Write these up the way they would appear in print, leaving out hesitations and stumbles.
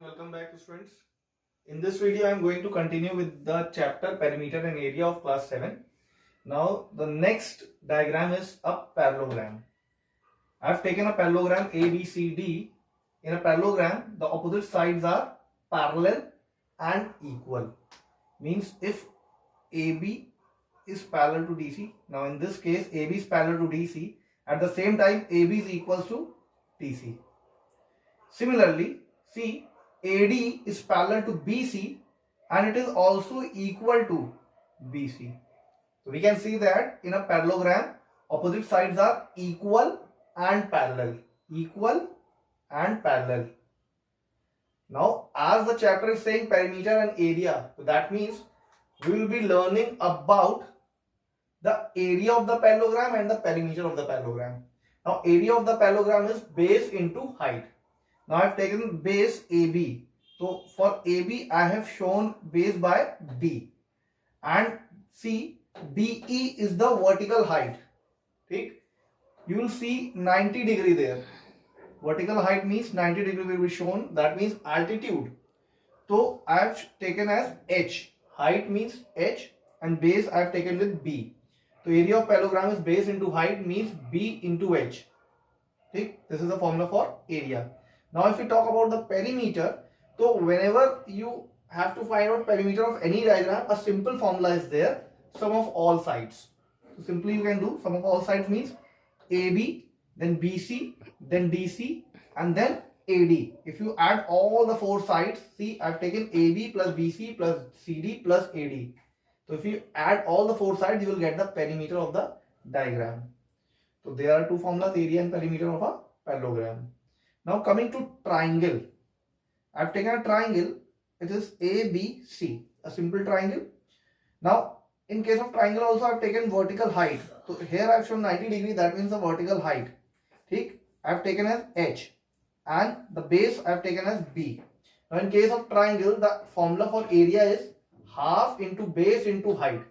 Welcome back students. In this video I am going to continue with the chapter perimeter and area of class 7. Now the next diagram is a parallelogram. I have taken a parallelogram ABCD. In a parallelogram the opposite sides are parallel and equal. Means if AB is parallel to DC, now in this case AB is parallel to DC, at the same time AB is equal to DC. Similarly, see, AD is parallel to BC and it is also equal to BC. So we can see that in a parallelogram, opposite sides are equal and parallel. Equal and parallel. Now, as the chapter is saying perimeter and area, so that means we will be learning about the area of the parallelogram and the perimeter of the parallelogram. Now, area of the parallelogram is base into height. Now I have taken base AB. So for AB I have shown base by D. And see, DE is the vertical height. Okay? You will see 90 degree there. Vertical height means 90 degree will be shown. That means altitude. So I have taken as H. Height means H and base I have taken with B. So area of parallelogram is base into height means B into H. Okay? This is the formula for area. Now if we talk about the perimeter, so whenever you have to find out perimeter of any diagram, a simple formula is there, sum of all sides. So simply you can do sum of all sides means AB, then BC, then DC and then AD. If you add all the four sides, see I have taken AB plus BC plus CD plus AD. So if you add all the four sides, you will get the perimeter of the diagram. So there are two formulas, area and perimeter of a parallelogram. Now coming to triangle, I have taken a triangle, it is ABC, a simple triangle. Now in case of triangle also I have taken vertical height. So here I have shown 90 degree, that means the vertical height. I have taken as H and the base I have taken as B. Now in case of triangle the formula for area is half into base into height.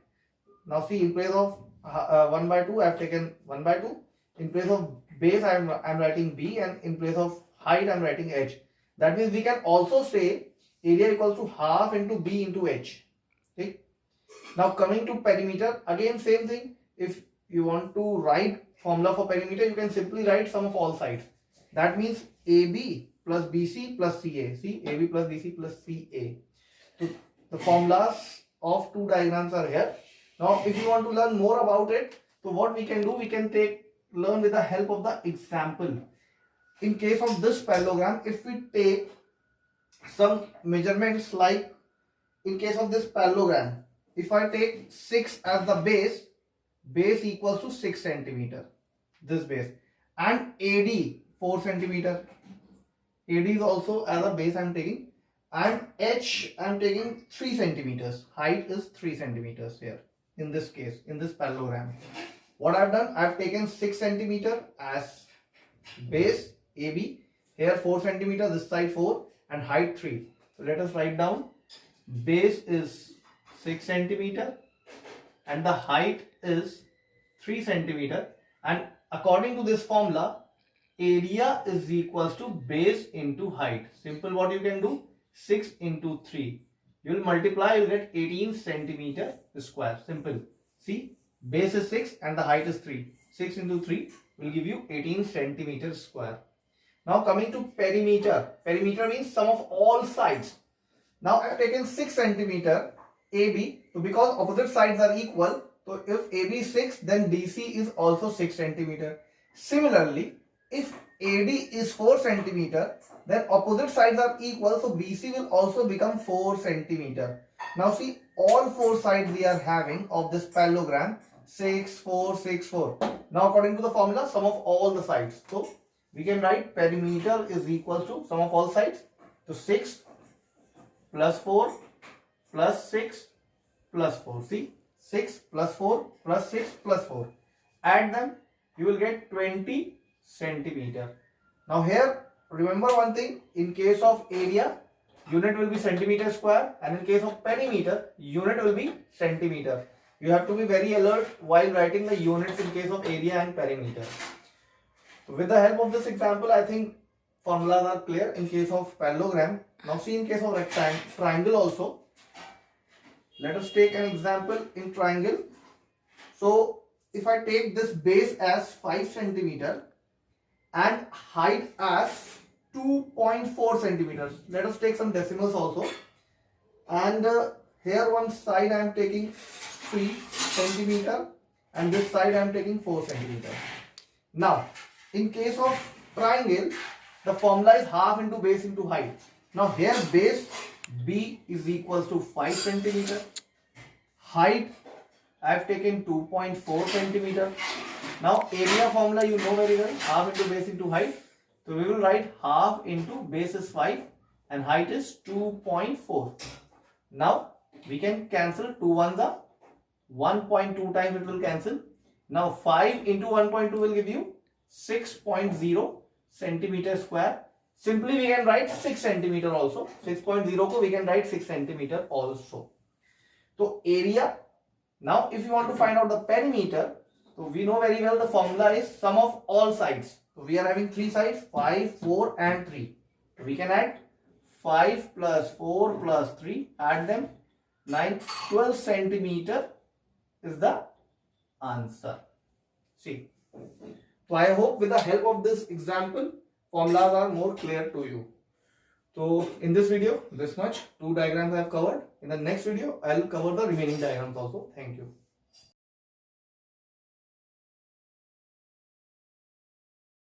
Now see, in place of 1 by 2 I have taken 1 by 2. In place of base I am writing B and in place of height I am writing H. That means we can also say area equals to half into B into H. Okay. Now coming to perimeter, again same thing. If you want to write formula for perimeter, you can simply write sum of all sides. That means AB plus BC plus CA. See, AB plus BC plus CA. So the formulas of two diagrams are here. Now if you want to learn more about it, so what we can do, we can learn with the help of the example. In case of this parallelogram, if we take some measurements, like in case of this parallelogram, if I take 6 as the base equals to 6 centimeter, this base, and AD 4 centimeter, AD is also as a base I am taking, and H I am taking 3 centimeters, height is 3 centimeters here in this case, in this parallelogram. What I have done, I have taken 6 centimeter as base AB, here 4 centimeter, this side 4 and height 3. So let us write down, base is 6 centimeter and the height is 3 centimeter, and according to this formula area is equals to base into height. Simple, what you can do, 6 into 3. You will multiply, you will get 18 centimeter square. Simple. See, base is 6 and the height is 3. 6 into 3 will give you 18 centimeter square. Now coming to perimeter. Perimeter means sum of all sides. Now I have taken 6 centimeter AB. So because opposite sides are equal, so if AB is 6, then DC is also 6 centimeter. Similarly, if AD is 4 centimeter, then opposite sides are equal, so BC will also become 4 centimeter. Now see, all four sides we are having of this parallelogram, 6, 4, 6, 4. Now according to the formula, sum of all the sides. So we can write perimeter is equal to sum of all sides. So 6 plus 4 plus 6 plus 4. See, 6 plus 4 plus 6 plus 4. Add them, you will get 20 centimeter. Now here remember one thing, in case of area unit will be centimeter square and in case of perimeter unit will be centimeter. You have to be very alert while writing the units in case of area and perimeter. With the help of this example, I think formulas are clear in case of parallelogram. Now see in case of triangle also. Let us take an example in triangle. So if I take this base as 5 centimeter and height as 2.4 centimeters. Let us take some decimals also. And here one side I am taking 3 centimeter and this side I am taking 4 centimeter. Now in case of triangle, the formula is half into base into height. Now here base B is equals to 5 centimeter. Height I have taken 2.4 centimeter. Now area formula you know very well, half into base into height. So we will write half into base is 5 and height is 2.4. Now we can cancel 2 ones are 1.2 times it will cancel. Now 5 into 1.2 will give you 6.0 centimeter square. Simply we can write 6 centimeter also. 6.0 ko we can write 6 centimeter also. So area. Now if you want to find out the perimeter, so we know very well the formula is sum of all sides. So we are having 3 sides, 5, 4 and 3. So we can add 5 plus 4 plus 3, add them, 9, 12 centimeter is the answer. See. So I hope with the help of this example, formulas are more clear to you. So in this video, this much, 2 diagrams I have covered. In the next video, I will cover the remaining diagrams also. Thank you.